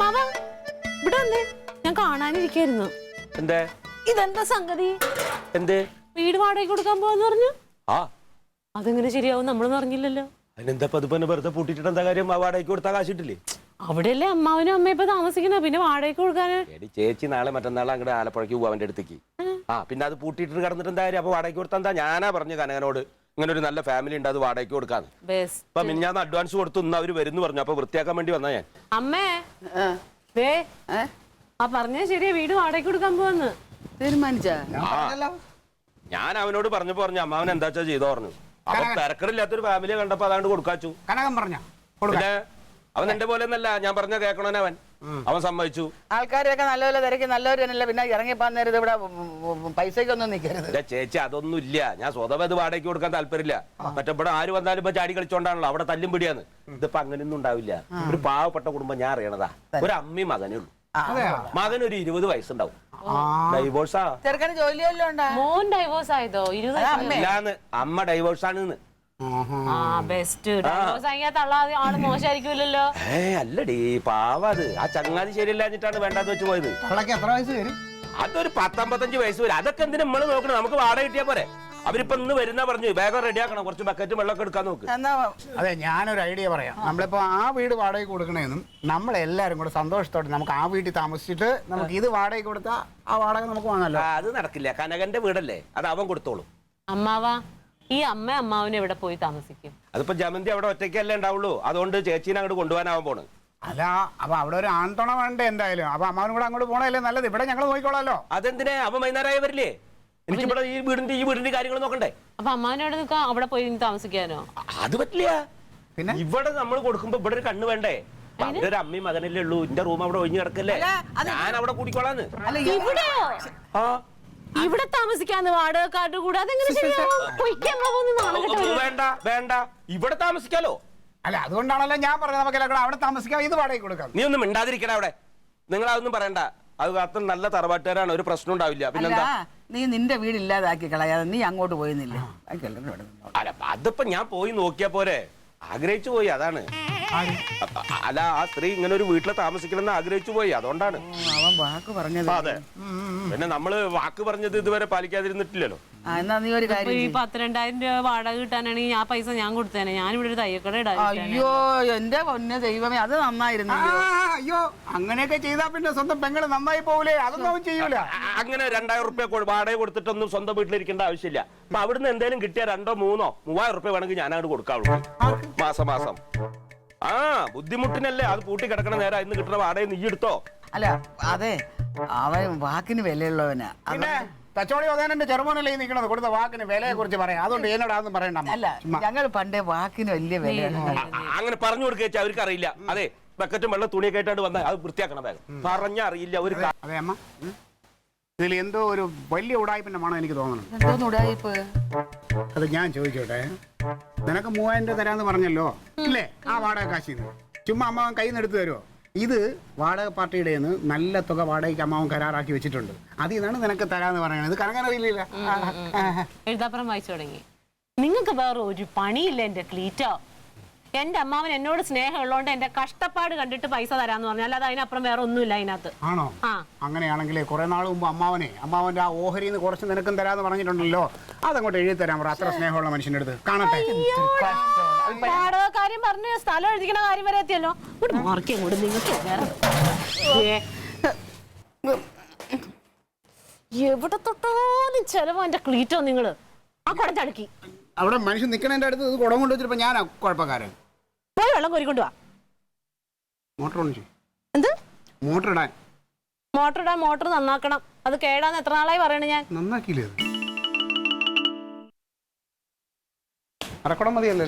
അമ്മാവ ഇവിടെ വന്നേ, ഞാൻ കാണാനിരിക്കായിരുന്നു. എന്തേ ഇതെന്താ സംഗതി? എന്തേ വീട് വാടകയ്ക്ക് കൊടുക്കാൻ പോവാന്ന് പറഞ്ഞു? ആ അതെങ്ങനെ ശരിയാവും? നമ്മളൊന്നും അറിഞ്ഞില്ലല്ലോ. അതിനെന്താ പതുപ്പന്നെ വെറുതെ പൂട്ടിട്ട് എന്താ കാര്യം? വാടകയ്ക്ക് കൊടുത്താൽ കാശിട്ടില്ലേ? അവിടെയല്ലേ അമ്മാവനും അമ്മ ഇപ്പൊ താമസിക്കുന്നത്, പിന്നെ വാടകയ്ക്ക് കൊടുക്കാന്? എടി ചേച്ചി നാളെ മറ്റന്നാളെ അങ്ങോട്ട് ആലപ്പുഴയ്ക്ക് പോവാ അവന്റെ അടുത്തേക്ക്. ആ പിന്നെ അത് പൂട്ടിട്ട് കിടന്നിട്ട് എന്താ കാര്യം? അപ്പൊ വാടകയ്ക്ക് കൊടുത്താ എന്താ? ഞാനാ പറഞ്ഞു കനകനോട് ഇങ്ങനെ ഒരു നല്ല ഫാമിലി ഉണ്ട്, അത് വാടകയ്ക്ക് കൊടുക്കാന്ന്. അപ്പൊ ഞാൻ അഡ്വാൻസ് കൊടുത്തു, ഇന്ന് അവര് വരുന്നു പറഞ്ഞു. അപ്പൊ വൃത്തിയാക്കാൻ വേണ്ടി വന്നാ ഞാൻ. അമ്മേ ആ പറഞ്ഞാ ശരിയാ, വീട് വാടകയ്ക്ക് കൊടുക്കാൻ പോവാന്ന് തീരുമാനിച്ചാ? ഞാൻ അവനോട് പറഞ്ഞപ്പോ പറഞ്ഞു അമ്മാവൻ എന്താ വെച്ചാ ചെയ്തോ പറഞ്ഞു. അപ്പൊ തിരക്കടില്ലാത്തൊരു ഫാമിലിയെ കണ്ടപ്പോ അതാണ്ട് കൊടുക്കാച്ചു. കനകം പറഞ്ഞ പിന്നെ അവൻ എന്റെ പോലെ ഒന്നല്ല, ഞാൻ പറഞ്ഞ കേൾക്കണോനെ അവൻ സമ്മതിച്ചു. ആൾക്കാരെയൊക്കെ നല്ലപോലെ തിരക്കി നല്ലവർ തന്നെയല്ല, പിന്നെ ഇറങ്ങിപ്പോകാൻ നേരത്ത് ഇവിടെ പൈസക്കൊന്നും നിൽക്കരുത്. ചേച്ചി അതൊന്നും ഇല്ല, ഞാൻ സ്വതവേ ഇത് വാടകയ്ക്ക് കൊടുക്കാൻ താല്പര്യമില്ല. മറ്റേ ആര് വന്നാലും ഇപ്പൊ ചാടി കളിച്ചോണ്ടാണല്ലോ, അവിടെ തല്ലും പിടിയാന്ന്. ഇതിപ്പോ അങ്ങനെയൊന്നും ഉണ്ടാവില്ല. ഒരു പാവപ്പെട്ട കുടുംബം ഞാൻ അറിയണതാ. ഒരു അമ്മയും മകനേ ഉള്ളൂ. മകനൊരു 20 വയസ്സുണ്ടാവും. ഡൈവോഴ്സാ. ചെറുക്കന് ജോലിയല്ലോ ഉണ്ടാ? മോൻ ഡൈവോഴ്സ് ആയതോ? ഇല്ലാന്ന്, അമ്മ ഡൈവോഴ്സാണ്. ആള് മോശമായിരിക്കൂലല്ലോ. അല്ലടി പാവാത്. ആ ചങ്ങാതി ശരിയല്ലാഞ്ഞിട്ടാണ് വേണ്ടാന്ന് വെച്ച് പോയത്. എത്ര വയസ്സ് വരും? അതൊരു 10-55 വയസ്സ് വരും. അതൊക്കെ എന്തിനാ നമ്മള് നോക്കണം? നമുക്ക് വാടക കിട്ടിയാ പോരെ. അവരിപ്പൊ ഇന്ന് വരുന്ന പറഞ്ഞു, വേഗം റെഡിയാക്കണം, കുറച്ച് ബക്കറ്റ് വെള്ളമൊക്കെ എടുക്കാൻ നോക്ക്. അതെ, ഞാനൊരു ഐഡിയ പറയാം. നമ്മളിപ്പോ ആ വീട് വാടകയ്ക്ക് കൊടുക്കണേന്നും നമ്മളെല്ലാരും കൂടെ സന്തോഷത്തോടെ നമുക്ക് ആ വീട്ടിൽ താമസിച്ചിട്ട് നമുക്ക് ഇത് വാടകയ്ക്ക് കൊടുത്താൽ ആ വാടക നമുക്ക് വാങ്ങാമല്ലോ. അത് നടക്കില്ല, കനകന്റെ വീടല്ലേ, അത് അവൻ കൊടുത്തോളും. അമ്മാവാ, ഈ അമ്മാവനും എവിടെ പോയി താമസിക്കും? അതിപ്പോ ജമന്തി അവിടെ ഒറ്റയ്ക്കല്ലേ ഉണ്ടാവുള്ളൂ. അതുകൊണ്ട് ചേച്ചീനെ അങ്ങോട്ട് കൊണ്ടുപോകാനാവാൻ പോണ്. അല്ല, അപ്പൊ അവിടെ ഒരു ആൺതുണ വേണ്ടേ എന്തായാലും? അപ്പൊ അമ്മാവനും കൂടെ അങ്ങോട്ട് പോണല്ലേ നല്ലത്. ഇവിടെ ഞങ്ങൾ നോക്കിക്കോളാലോ. അതെന്തിനാ? അവൻ വൈകുന്നേരമായി വരില്ലേ? എനിക്കിവിടെ ഈ വീടിന്റെ കാര്യങ്ങൾ നോക്കണ്ടേ? അപ്പൊ അമ്മാവനോട് നിൽക്കാം, അവിടെ പോയി താമസിക്കാനോ? അത് പറ്റില്ല. പിന്നെ ഇവിടെ നമ്മൾ കൊടുക്കുമ്പോ ഇവിടെ ഒരു കണ്ണ് വേണ്ടേ? അവിടെ ഒരു അമ്മയും മകനല്ലേ ഉള്ളൂ. എന്റെ റൂം അവിടെ ഒഴിഞ്ഞു കിടക്കല്ലേ, ഞാൻ അവിടെ കൂടിക്കോളാന്ന്. ഇവിടെയോ? ഇവിടെ താമസിക്കാന്ന് വാടകക്കാരുടെ കൂടെ? അതെങ്ങനെ ശരിയാവും? വേണ്ട വേണ്ട, ഇവിടെ താമസിക്കാലോ. അല്ല, അതുകൊണ്ടാണല്ലോ ഞാൻ പറഞ്ഞത് നമുക്ക് അവിടെ താമസിക്കാം, ഇത് വാടകയ്ക്ക് കൊടുക്കാം. നീ ഒന്നും മിണ്ടാതിരിക്കണ അവിടെ. നിങ്ങൾ അതൊന്നും പറയണ്ട. അത് അത്ര നല്ല തറവാട്ടുകാരാണ്, ഒരു പ്രശ്നം ഉണ്ടാവില്ല. പിന്നെന്താ? നീ നിന്റെ വീട് ഇല്ലാതാക്കി കളയാതെ നീ അങ്ങോട്ട് പോയിരുന്നില്ല. അല്ല, അതിപ്പോ ഞാൻ പോയി നോക്കിയാ പോരെ. ആഗ്രഹിച്ചു പോയി, അതാണ്. അല്ല, ആ സ്ത്രീ ഇങ്ങനെ ഒരു വീട്ടിൽ താമസിക്കണമെന്ന് ആഗ്രഹിച്ചു പോയി, അതുകൊണ്ടാണ്. അവൻ വാക്ക് പറഞ്ഞത്. അതെ, പിന്നെ നമ്മള് വാക്ക് പറഞ്ഞത് ഇതുവരെ പാലിക്കാതിരുന്നിട്ടില്ലല്ലോ. എന്നാ നീ ഒരു കാര്യം, ഈ 12,000 രൂപ വാടക കിട്ടാനാണെങ്കിൽ ആ പൈസ ഞാൻ കൊടുത്തേനെ. ഞാനിവിടെ ഒരു തയ്യക്കട ഇടാം. അയ്യോ എന്റെ പൊന്നെ ദൈവമേ, അത് നന്നായിരുന്നു. അയ്യോ, അങ്ങനെയൊക്കെ ചെയ്താ പിന്നെ സ്വന്തം പെങ്ങള് നന്നായി പോകൂലേ? അതൊന്നും അവൻ ചെയ്യൂല. അങ്ങനെ 2000 റുപ്യ വാടക കൊടുത്തിട്ടൊന്നും സ്വന്തം വീട്ടിലിരിക്കേണ്ട ആവശ്യമില്ല. അപ്പൊ അവിടുന്ന് എന്തെങ്കിലും കിട്ടിയ 2, 3, 3000 റുപ്യ വേണമെങ്കിൽ ഞാനങ്ങോട്ട് കൊടുക്കാവുള്ളൂ മാസം മാസം. ആ ബുദ്ധിമുട്ടിനല്ലേ അത് പൂട്ടി കിടക്കണ നേരം ഇന്ന് കിട്ടുന്ന വാടക നീ എടുത്തോ. അല്ല അതെ, അവൻ വാക്കിന് വിലയുള്ളവനാ. തച്ചോളി ഓതാനെ ചെറുമോനല്ലേ നിൽക്കണത്, കൊടുത്ത വാക്കിന് വിലയെ കുറിച്ച് പറയാം. അതുകൊണ്ട് എന്നോട് അതൊന്നും പറയണ്ട. അല്ല, ഞങ്ങൾ പണ്ടേ വാക്കിന് വലിയ വിലയാണ്. അങ്ങനെ പറഞ്ഞു കൊടുക്കുക അവർക്ക് അറിയില്ല. അതെ, ബക്കറ്റും വെള്ളം തുണിയൊക്കെ ആയിട്ടാണ് വന്നാൽ അത് വൃത്തിയാക്കണം. വേഗം പറഞ്ഞ അറിയില്ല ഒരു. അതെ അമ്മ, ഇതിൽ എന്തോ ഒരു വലിയ ഉടായ്പിന്റെ മണം എനിക്ക് തോന്നുന്നു. എന്തോന്ന് ഉടായിപ്പ്? അത് ഞാൻ ചോദിച്ചോട്ടെ, നിനക്ക് 3000 രൂപ തരാന്ന് പറഞ്ഞല്ലോ ഇല്ലേ ആ വാടക കാശിന്ന്? ചുമ്മാ അമ്മാവൻ കയ്യിൽ നിന്ന് എടുത്തു തരുമോ? ഇത് വാടക പാർട്ടിയുടെ നല്ല തുക വാടകയ്ക്ക് അമ്മാവൻ കരാറാക്കി വെച്ചിട്ടുണ്ട്. അതിൽ നിന്നാണ് നിനക്ക് തരാന്ന് പറയണത്. ഇത് കണക്കാൻ അറിയില്ല. എഴുതാപ്പുറം വായിച്ചു തുടങ്ങി. നിങ്ങൾക്ക് വേറെ ഒരു പണിയില്ല എന്റെ ക്ലീറ്റോ. എന്റെ അമ്മാവൻ എന്നോട് സ്നേഹം ഉള്ളതുകൊണ്ട് എന്റെ കഷ്ടപ്പാട് കണ്ടിട്ട് പൈസ തരാന്ന് പറഞ്ഞു, അല്ലാതെ അതിനപ്പുറം വേറെ ഒന്നുമില്ല അതിനകത്ത്. ആണോ? അങ്ങനെയാണെങ്കിലേ കുറെ നാൾ മുമ്പ് അമ്മാവന്റെ ആ ഓഹരിന്ന് കുറച്ച് നിനക്കും തരാന്ന് പറഞ്ഞിട്ടുണ്ടല്ലോ, അതങ്ങോട്ട് എഴുതി തരാൻ പറ. അത്ര സ്നേഹമുള്ള മനുഷ്യന്റെ അടുത്ത് കാണട്ടെ. വാടക കാര്യം പറഞ്ഞ് സ്ഥലം എഴുതിക്കണ കാര്യം വരെ എത്തിയല്ലോ. മാർക്കേ കൂടെ നിങ്ങൾക്ക് എവിടെ തൊട്ടാലും ചെലവോ എന്റെ ക്ലീറ്റോ. നിങ്ങള് ആ കുടം ചടുക്കി അവിടെ മനുഷ്യൻ നിക്കണേന്റെ അടുത്ത് ഇത് കുടം കൊണ്ട് വെച്ചിട്ട് ഞാനാ കുഴപ്പക്കാരൻ. പോയി വെള്ളം കോരിക്കൊണ്ട് വാ. മോട്ടർ ഓൺ ചെയ്യും. എന്ത് മോട്ടർ ഇടാൻ? മോട്ടർ നന്നാക്കണം. അത് കേടാന്ന് എത്ര നാളായി പറയണ ഞാൻ. നന്നാക്കിയില്ലേ? അരക്കുടം മതിയല്ലേ?